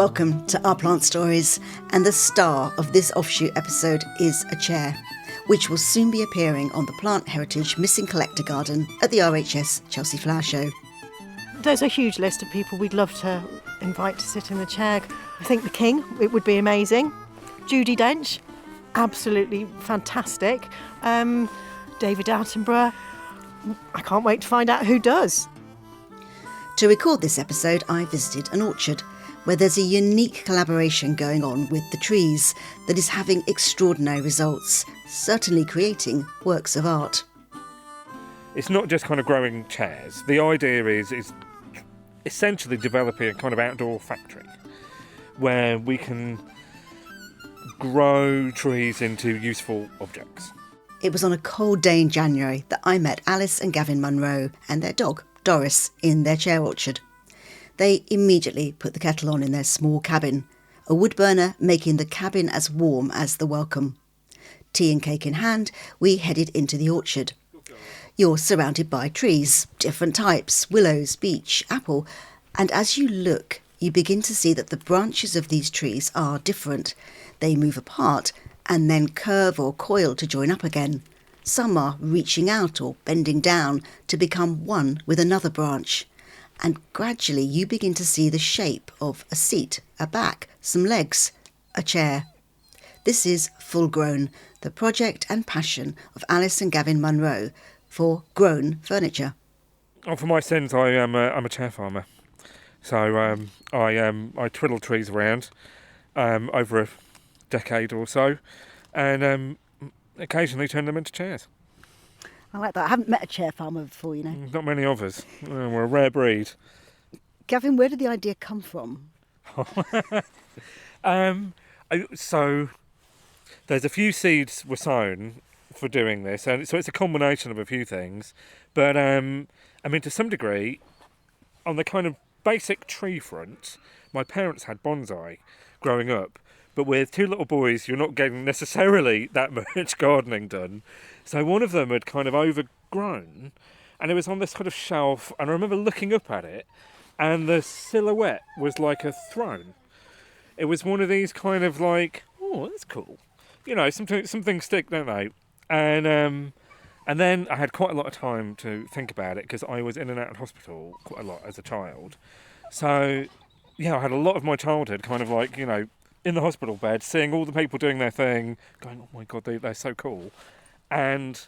Welcome to Our Plant Stories, and the star of this offshoot episode is a chair, which will soon be appearing on the Plant Heritage Missing Collector Garden at the RHS Chelsea Flower Show. There's a huge list of people we'd love to invite to sit in the chair. I think the King, it would be amazing. Judi Dench, absolutely fantastic. David Attenborough, I can't wait to find out who does. To record this episode, I visited an orchard where there's a unique collaboration going on with the trees that is having extraordinary results, certainly creating works of art. It's not just kind of growing chairs. The idea is essentially developing a kind of outdoor factory where we can grow trees into useful objects. It was on a cold day in January that I met Alice and Gavin Munro and their dog, Doris, in their chair orchard. They immediately put the kettle on in their small cabin, a wood burner making the cabin as warm as the welcome. Tea and cake in hand, we headed into the orchard. You're surrounded by trees, different types, willows, beech, apple, and as you look, you begin to see that the branches of these trees are different. They move apart and then curve or coil to join up again. Some are reaching out or bending down to become one with another branch. And gradually you begin to see the shape of a seat, a back, some legs, a chair. This is Full Grown, the project and passion of Alice and Gavin Munro for grown furniture. Oh, for my sins, I'm a chair farmer. So I twiddle trees around over a decade or so, and occasionally turn them into chairs. I like that. I haven't met a chair farmer before, you know. Not many of us. We're a rare breed. Gavin, where did the idea come from? So there's a few seeds were sown for doing this, and so it's a combination of a few things. But to some degree, on the kind of basic tree front, my parents had bonsai growing up. But with two little boys, you're not getting necessarily that much gardening done. So one of them had kind of overgrown, and it was on this kind of shelf, and I remember looking up at it, and the silhouette was like a throne. It was one of these kind of like, oh, that's cool. You know, some things stick, don't they? And then I had quite a lot of time to think about it, because I was in and out of hospital quite a lot as a child. So, yeah, I had a lot of my childhood kind of like, you know, in the hospital bed, seeing all the people doing their thing, going, oh my God, they're so cool. And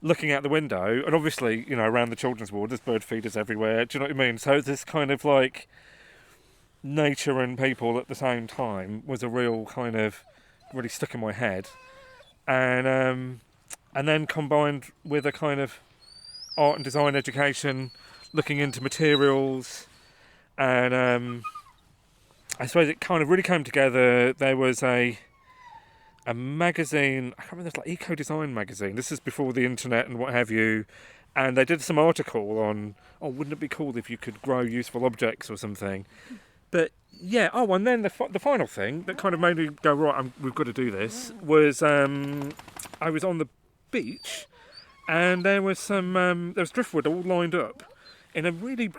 looking out the window, and obviously, you know, around the children's ward, there's bird feeders everywhere. Do you know what I mean? So this kind of like nature and people at the same time was a real kind of really stuck in my head. And then combined with a kind of art and design education, looking into materials, and I suppose it kind of really came together. There was a magazine, I can't remember, it's like Eco Design magazine. This is before the internet and what have you. And they did some article on, oh, wouldn't it be cool if you could grow useful objects or something? But yeah, and then the final thing that kind of made me go, right, we've got to do this, was I was on the beach, and there was driftwood all lined up in a really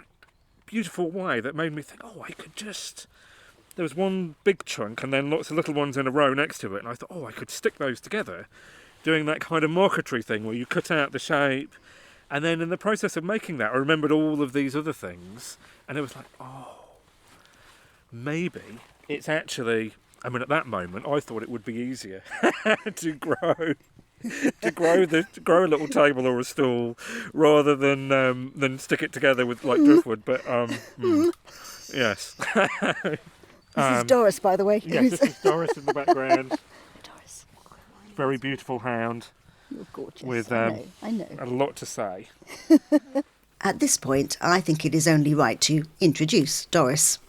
beautiful way that made me think, oh, I could just... There was one big chunk and then lots of little ones in a row next to it, and I thought, oh, I could stick those together, doing that kind of marquetry thing where you cut out the shape, and then in the process of making that, I remembered all of these other things, and it was like, oh, maybe it's actually... I mean, at that moment, I thought it would be easier to grow a little table or a stool rather than stick it together with like driftwood. But yes. This is Doris, by the way. Yes, this is Doris in the background. Doris. Very beautiful hound. You're gorgeous. With I know. a lot to say. At this point, I think it is only right to introduce Doris.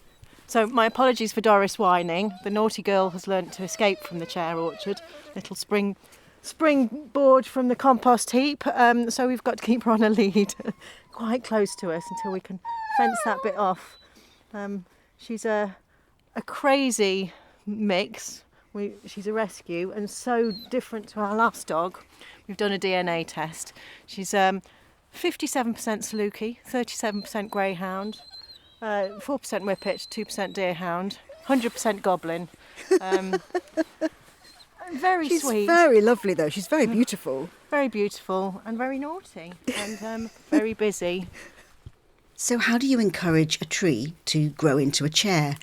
So my apologies for Doris whining. The naughty girl has learnt to escape from the chair orchard. Little springboard from the compost heap. So we've got to keep her on a lead quite close to us until we can fence that bit off. She's a crazy mix. She's a rescue and so different to our last dog. We've done a DNA test. She's 57% Saluki, 37% Greyhound, 4% whippet, 2% deerhound, 100% goblin. Very She's sweet. very lovely, though. She's very beautiful. Very beautiful and very naughty and very busy. So how do you encourage a tree to grow into a chair?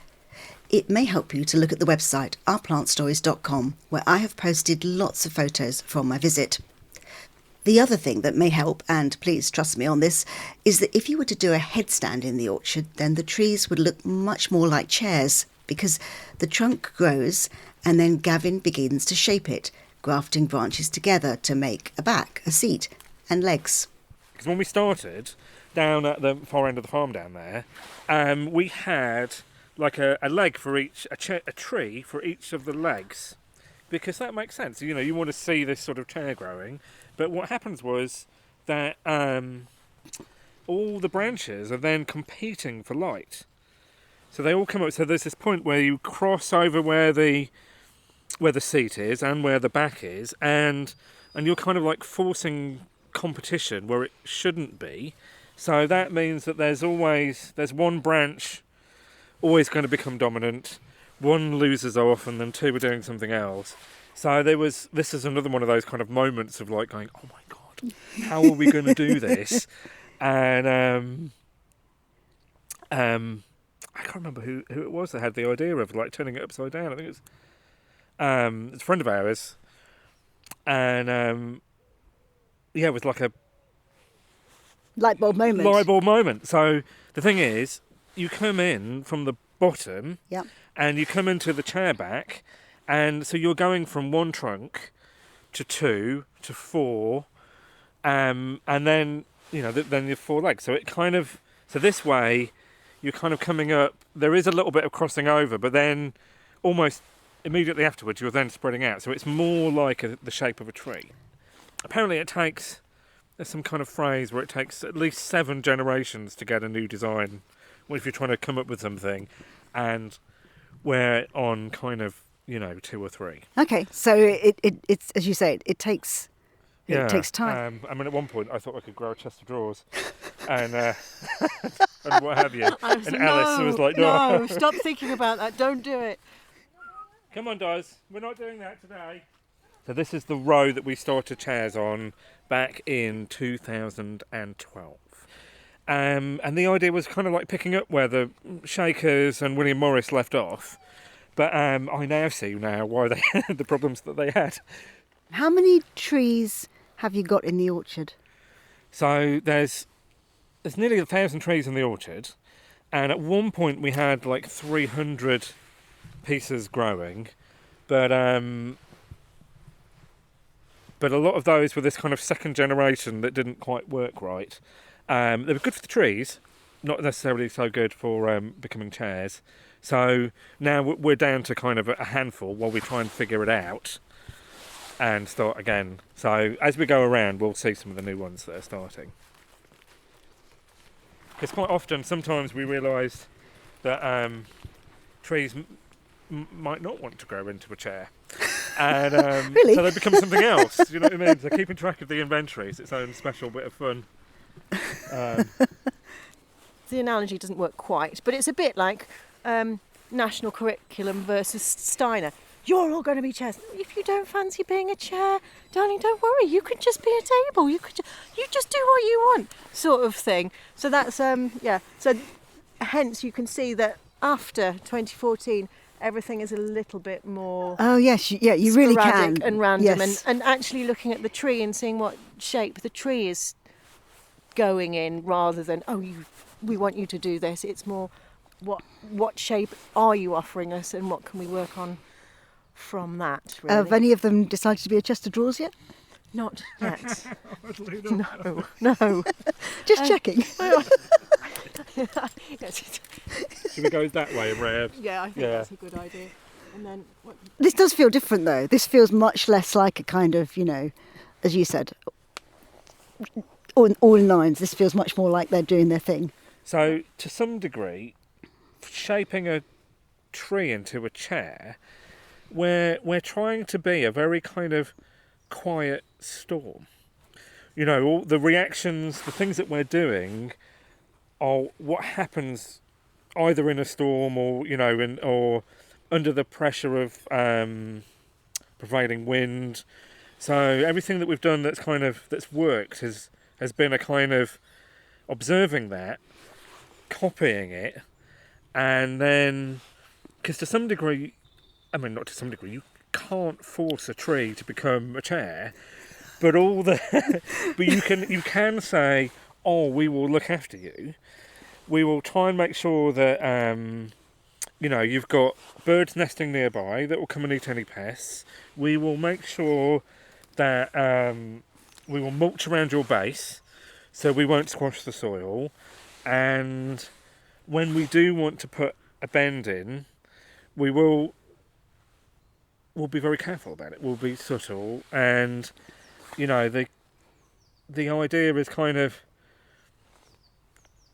It may help you to look at the website ourplantstories.com, where I have posted lots of photos from my visit. The other thing that may help, and please trust me on this, is that if you were to do a headstand in the orchard, then the trees would look much more like chairs, because the trunk grows and then Gavin begins to shape it, grafting branches together to make a back, a seat, and legs. Because when we started down at the far end of the farm down there, we had like a leg for each, a tree for each of the legs, because that makes sense. You know, you want to see this sort of chair growing, but what happens was that all the branches are then competing for light. So they all come up. So there's this point where you cross over where the seat is and where the back is, and you're kind of like forcing competition where it shouldn't be. So that means that there's one branch always going to become dominant, one loses off, and then two are doing something else. So this is another one of those kind of moments of like going, oh my god, how are we going to do this? And I can't remember who it was that had the idea of like turning it upside down. I think it's a friend of ours, and it was like a Light bulb moment. light bulb moment. So the thing is, you come in from the bottom, Yep. and you come into the chair back, and so you're going from one trunk to 2 to 4, and then then your 4 legs. So this way you're kind of coming up. There is a little bit of crossing over, but then almost immediately afterwards you're then spreading out. So it's more like the shape of a tree. Apparently there's some kind of phrase where it takes at least 7 generations to get a new design. Well, if you're trying to come up with something, and we're on kind of 2 or 3. Okay, so it's as you say, it takes time. I mean, at one point I thought I could grow a chest of drawers, and and what have you. And Alice was like, no, stop thinking about that. Don't do it. Come on, Doz, we're not doing that today. So this is the row that we started chairs on back in 2012. And the idea was kind of like picking up where the Shakers and William Morris left off. But I now see why they had the problems that they had. How many trees have you got in the orchard? So there's nearly 1,000 trees in the orchard. And at one point we had like 300 pieces growing. But a lot of those were this kind of second generation that didn't quite work right. They were good for the trees, not necessarily so good for becoming chairs. So now we're down to kind of a handful while we try and figure it out and start again. So as we go around, we'll see some of the new ones that are starting. Because quite often, sometimes we realise that trees might not want to grow into a chair. And Really? so they become something else. You know what I mean? So keeping track of the inventory is its own special bit of fun. The analogy doesn't work quite, but it's a bit like national curriculum versus Steiner. You're all going to be chairs. If you don't fancy being a chair, darling, don't worry. You can just be a table. You just do what you want, sort of thing. So that's So hence you can see that after 2014, everything is a little bit more. Oh yes, you really can. And random, yes. and actually looking at the tree and seeing what shape the tree is going in, rather than we want you to do this. It's more what shape are you offering us, and what can we work on from that. Really. Have any of them decided to be a chest of drawers yet? Not yet. No. Just checking. Yes. Should we go that way around? Yeah, I think that's a good idea. And then This does feel different though. This feels much less like a kind of, as you said, all in lines. This feels much more like they're doing their thing. So to some degree, shaping a tree into a chair, we're trying to be a very kind of quiet storm. All the reactions, the things that we're doing are what happens either in a storm or or under the pressure of prevailing wind. So everything that we've done that's worked has been a kind of observing that, copying it, and then, because to some degree, not to some degree, you can't force a tree to become a chair, but but you can say, oh, we will look after you. We will try and make sure that you've got birds nesting nearby that will come and eat any pests. We will make sure that we will mulch around your base so we won't squash the soil, and when we do want to put a bend in, we'll be very careful about it. We'll be subtle, and the idea is kind of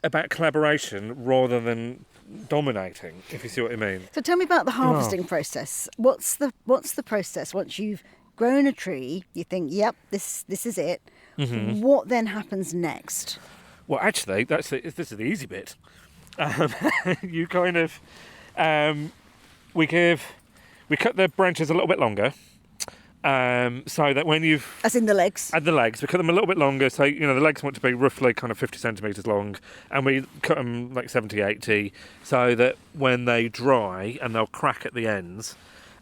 about collaboration rather than dominating, if you see what I mean. So tell me about the harvesting process. What's the process once you've grown a tree? You think, yep, this is it. Mm-hmm. What then happens next? Well, actually, this is the easy bit. You kind of we cut the branches a little bit longer, so that when you've... As in the legs? And the legs. We cut them a little bit longer, so, the legs want to be roughly kind of 50 centimetres long, and we cut them like 70, 80, so that when they dry, and they'll crack at the ends,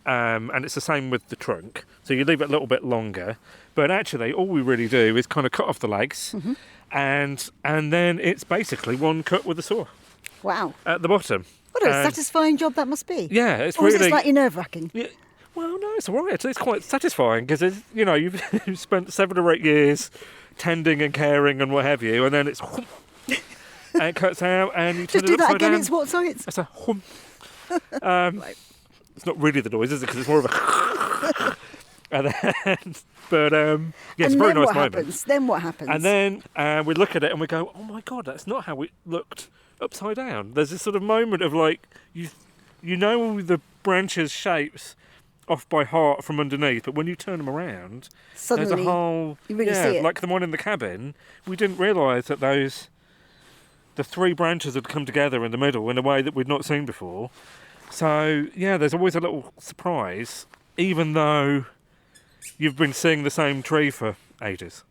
and it's the same with the trunk, so you leave it a little bit longer, but actually all we really do is kind of cut off the legs, mm-hmm. and then it's basically one cut with a saw. Wow. At the bottom. What a satisfying job that must be. Yeah, it's or really... Or is it slightly nerve-wracking? Yeah, well, no, it's all right. It's quite satisfying because, you've spent 7 or 8 years tending and caring and what have you, and then it's... and it cuts out and you turn Just it upside down. do that again, it's what, sorry? It's a right. It's not really the noise, is it? Because it's more of a... and then... But, it's a very nice moment. Then what happens? And then we look at it and we go, oh my God, that's not how it looked upside down. There's this sort of moment of like, you know the branches' shapes off by heart from underneath, but when you turn them around, suddenly there's a whole... you really see it. Like the one in the cabin, we didn't realise that the 3 branches had come together in the middle in a way that we'd not seen before. So, there's always a little surprise, even though you've been seeing the same tree for ages.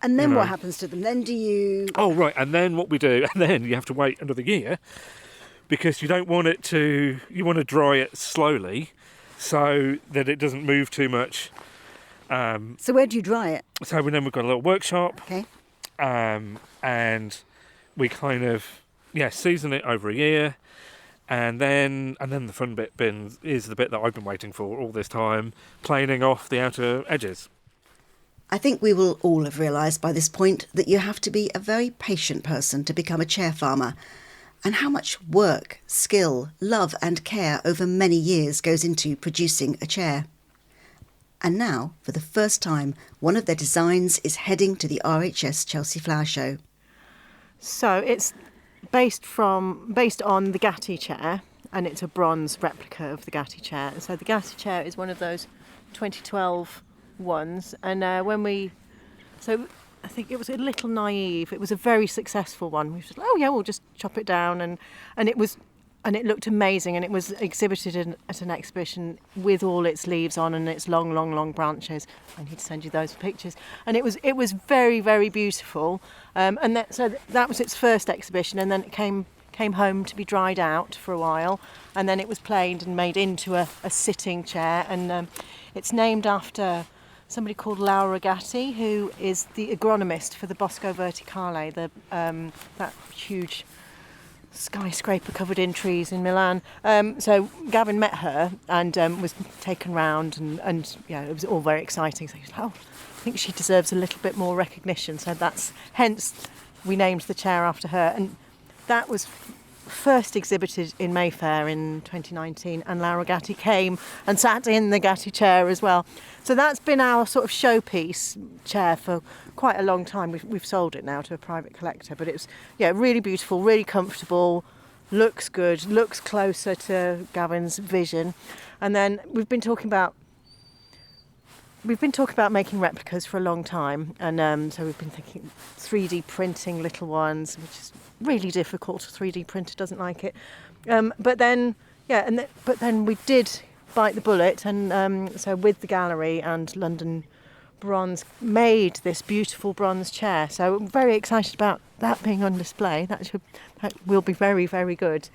And then what happens to them? Then do you... Oh, right. And then what we do, and then you have to wait another year because you don't want it to... You want to dry it slowly so that it doesn't move too much. So where do you dry it? So then we've got a little workshop. Okay. And we kind of, season it over a year. And then the fun bit is the bit that I've been waiting for all this time, planing off the outer edges. I think we will all have realised by this point that you have to be a very patient person to become a chair farmer, and how much work, skill, love and care over many years goes into producing a chair. And now, for the first time, one of their designs is heading to the RHS Chelsea Flower Show. So it's based on the Gatti chair, and it's a bronze replica of the Gatti chair. So the Gatti chair is one of those 2012 ones, and I think it was a little naive. It was a very successful one. We just, we'll just chop it down, and it looked amazing, and it was exhibited at an exhibition with all its leaves on and its long branches. I need to send you those pictures. And it was very, very beautiful. So that was its first exhibition, and then it came home to be dried out for a while, and then it was planed and made into a sitting chair, and it's named after somebody called Laura Gatti, who is the agronomist for the Bosco Verticale, that huge skyscraper covered in trees in Milan. So Gavin met her and was taken round, and it was all very exciting. So he was like, I think she deserves a little bit more recognition. So hence we named the chair after her, and that was first exhibited in Mayfair in 2019, and Laura Gatti came and sat in the Gatti chair as well. So that's been our sort of showpiece chair for quite a long time. We've sold it now to a private collector, but it's really beautiful, really comfortable, looks good, looks closer to Gavin's vision. And then we've been talking about we've been talking about making replicas for a long time, and so we've been thinking 3D printing little ones, which is really difficult. 3D printer doesn't like it. But then we did bite the bullet, and so with the gallery and London Bronze made this beautiful bronze chair. So I'm very excited about that being on display. That will be very, very good.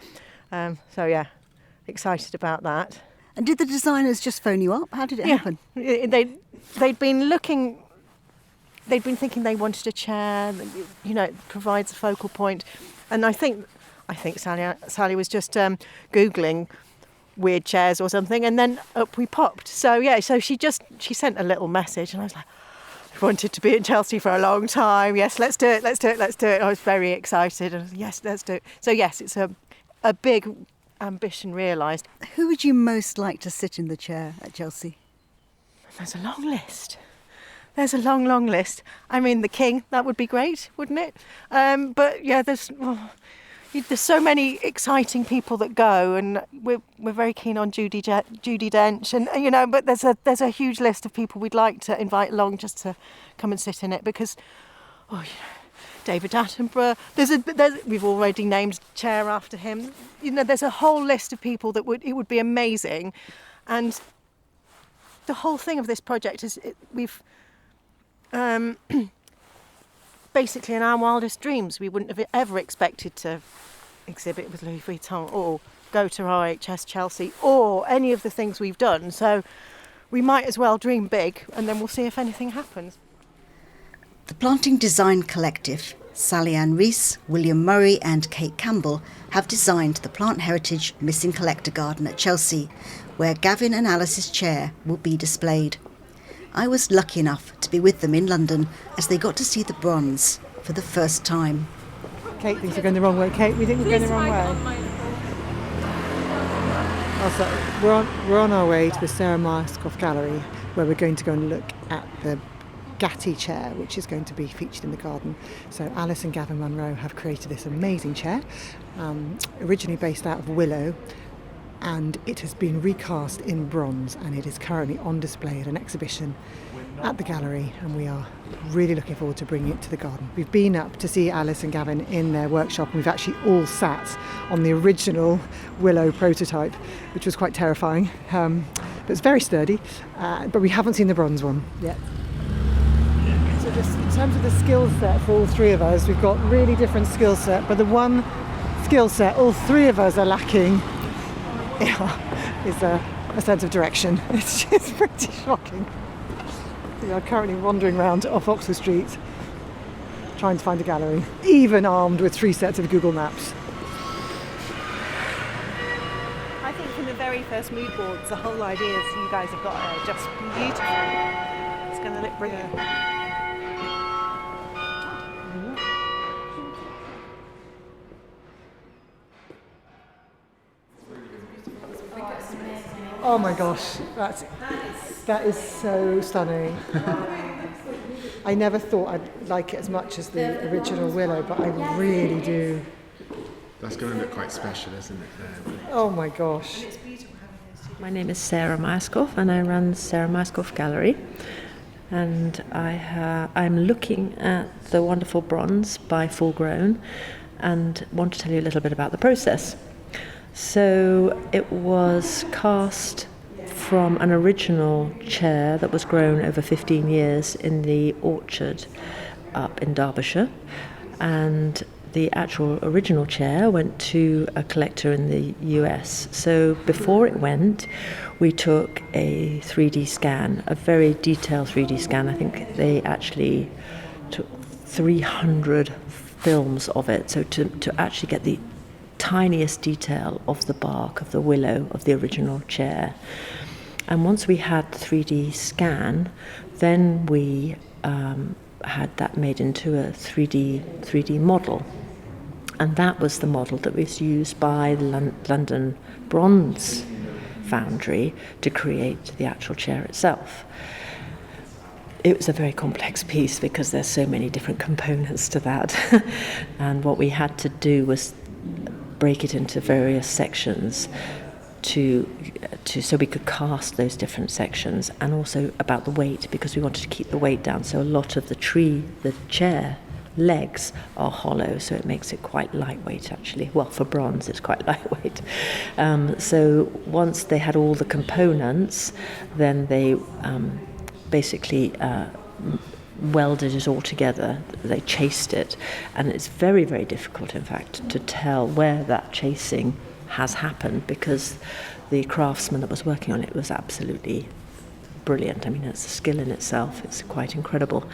Excited about that. And did the designers just phone you up? How did it happen? They'd been thinking they wanted a chair that, it provides a focal point. And I think Sally was just Googling weird chairs or something, and then up we popped. So she sent a little message, and I was like, I wanted to be in Chelsea for a long time. Yes, let's do it. I was very excited, and yes, let's do it. So yes, it's a big ambition realised. Who would you most like to sit in the chair at Chelsea? There's a long list. There's a long list. I mean, the King, that would be great, wouldn't it? But yeah, there's so many exciting people that go, and we're very keen on Judi Dench, and but there's a huge list of people we'd like to invite along just to come and sit in it, because David Attenborough. We've already named chair after him. There's a whole list of people that it would be amazing, and the whole thing of this project is we've basically in our wildest dreams we wouldn't have ever expected to exhibit with Louis Vuitton or go to RHS Chelsea or any of the things we've done. So we might as well dream big, and then we'll see if anything happens. The Planting Design Collective, Sally Ann Rees, William Murray and Kate Campbell have designed the Plant Heritage Missing Collector Garden at Chelsea, where Gavin and Alice's chair will be displayed. I was lucky enough to be with them in London as they got to see the bronze for the first time. Kate thinks we're going the wrong way. Kate, we think we're going the wrong way. We're on our way to the Sarah Myerscough Gallery, where we're going to go and look at the Gatti chair, which is going to be featured in the garden. So Alice and Gavin Munro have created this amazing chair, originally based out of willow, and it has been recast in bronze, and it is currently on display at an exhibition at the gallery, and we are really looking forward to bringing it to the garden. We've been up to see Alice and Gavin in their workshop, and we've actually all sat on the original willow prototype, which was quite terrifying, but it's very sturdy, but we haven't seen the bronze one yet. So just in terms of the skill set for all three of us, we've got really different skill set, but the one skill set all three of us are lacking is a sense of direction. It's just pretty shocking. We are currently wandering around off Oxford Street trying to find a gallery, even armed with 3 sets of Google Maps. I think from the very first mood boards, the whole idea is you guys have got just beautiful. It's going to look brilliant. Oh my gosh, that is so stunning. I never thought I'd like it as much as the original willow, but I really do. That's going to look quite special, isn't it? Oh my gosh. My name is Sarah Myerscough, and I run Sarah Myerscough Gallery. And I'm looking at the wonderful bronze by Full Grown, and want to tell you a little bit about the process. So it was cast from an original chair that was grown over 15 years in the orchard up in Derbyshire, and the actual original chair went to a collector in the US. So before it went, we took a 3D scan, a very detailed 3D scan. I think they actually took 300 films of it, so to actually get the tiniest detail of the bark of the willow of the original chair. And once we had the 3D scan, then we had that made into a 3D model. And that was the model that was used by the London Bronze Foundry to create the actual chair itself. It was a very complex piece because there's so many different components to that. And what we had to do was break it into various sections so we could cast those different sections, and also about the weight, because we wanted to keep the weight down. So a lot of the chair legs are hollow, so it makes it quite lightweight actually. Well, for bronze it's quite lightweight. So once they had all the components, then they basically welded it all together. They chased it, and it's very, very difficult in fact to tell where that chasing has happened, because the craftsman that was working on it was absolutely brilliant. I mean, it's a skill in itself. It's quite incredible.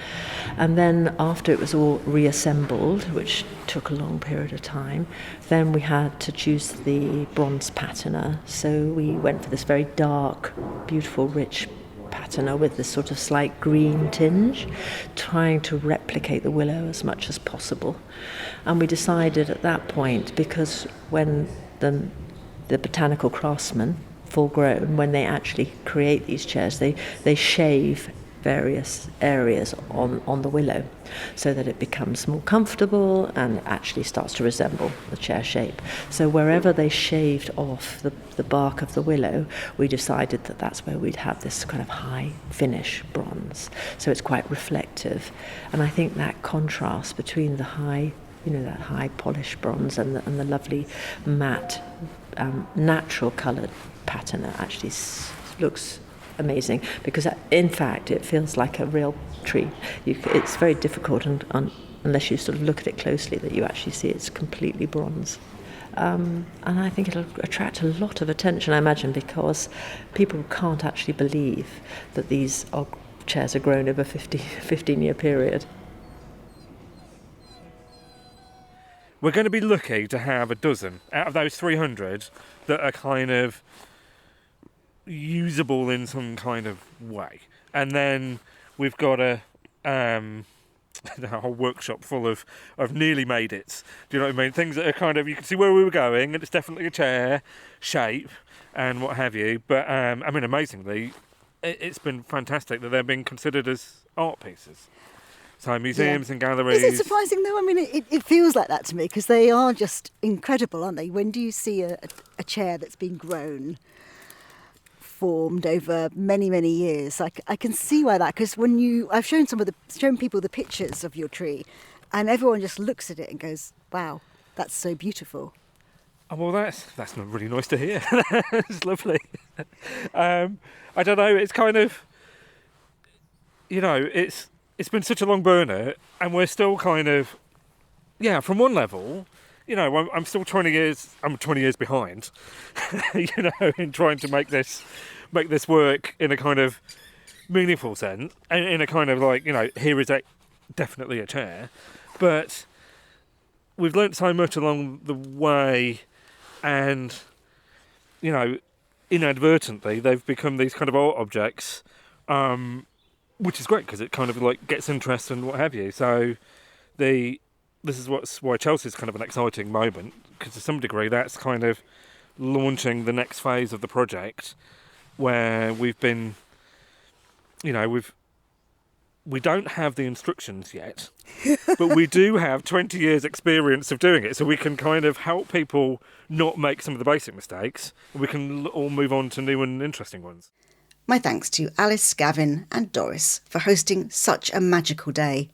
And then after it was all reassembled, which took a long period of time, then we had to choose the bronze patina. So we went for this very dark, beautiful, rich patina with this sort of slight green tinge, trying to replicate the willow as much as possible. And we decided at that point, because when the botanical craftsmen, full grown, when they actually create these chairs, they shave various areas on the willow so that it becomes more comfortable and actually starts to resemble the chair shape. So wherever they shaved off the bark of the willow, we decided that that's where we'd have this kind of high finish bronze. So it's quite reflective. And I think that contrast between the high, that high polished bronze and the lovely matte, natural coloured patina actually looks amazing, because in fact it feels like a real tree. It's very difficult, unless you sort of look at it closely, that you actually see it's completely bronze. And I think it'll attract a lot of attention, I imagine, because people can't actually believe that these chairs are grown over a 15-year period. We're going to be lucky to have a dozen out of those 300 that are kind of usable in some kind of way. And then we've got a whole workshop full of nearly made it. Do you know what I mean? Things that are kind of, you can see where we were going, and it's definitely a chair shape and what have you. But I mean, amazingly, it's been fantastic that they're being considered as art pieces. So museums and galleries. Is it surprising though? I mean, it feels like that to me, because they are just incredible, aren't they? When do you see a chair that's been grown, formed over many, many years? I can see why that, because I've shown people the pictures of your tree, and everyone just looks at it and goes, "Wow, that's so beautiful." Oh, well, that's not really nice to hear. It's lovely. I don't know. It's kind of, it's been such a long burner, and we're still kind of, from one level, I'm still 20 years behind, in trying to make this work in a kind of meaningful sense, and in a kind of like, here is definitely a chair, but we've learnt so much along the way, and, inadvertently, they've become these kind of art objects, which is great, because it kind of like gets interest and what have you. So this is why Chelsea's kind of an exciting moment, because to some degree that's kind of launching the next phase of the project, where we've been, we don't have the instructions yet, but we do have 20 years experience of doing it, so we can kind of help people not make some of the basic mistakes, and we can all move on to new and interesting ones. My thanks to Alice, Gavin and Doris for hosting such a magical day.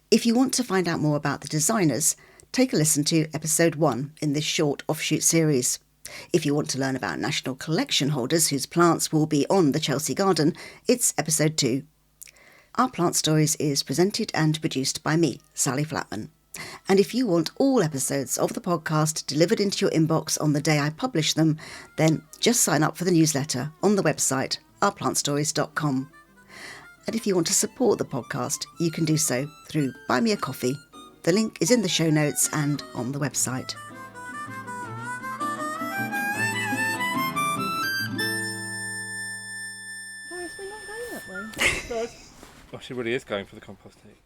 If you want to find out more about the designers, take a listen to episode 1 in this short offshoot series. If you want to learn about national collection holders whose plants will be on the Chelsea Garden, it's episode 2. Our Plant Stories is presented and produced by me, Sally Flatman. And if you want all episodes of the podcast delivered into your inbox on the day I publish them, then just sign up for the newsletter on the website ourplantstories.com. And if you want to support the podcast, you can do so through Buy Me a Coffee. The link is in the show notes and on the website. Oh, she really is going for the compost heap.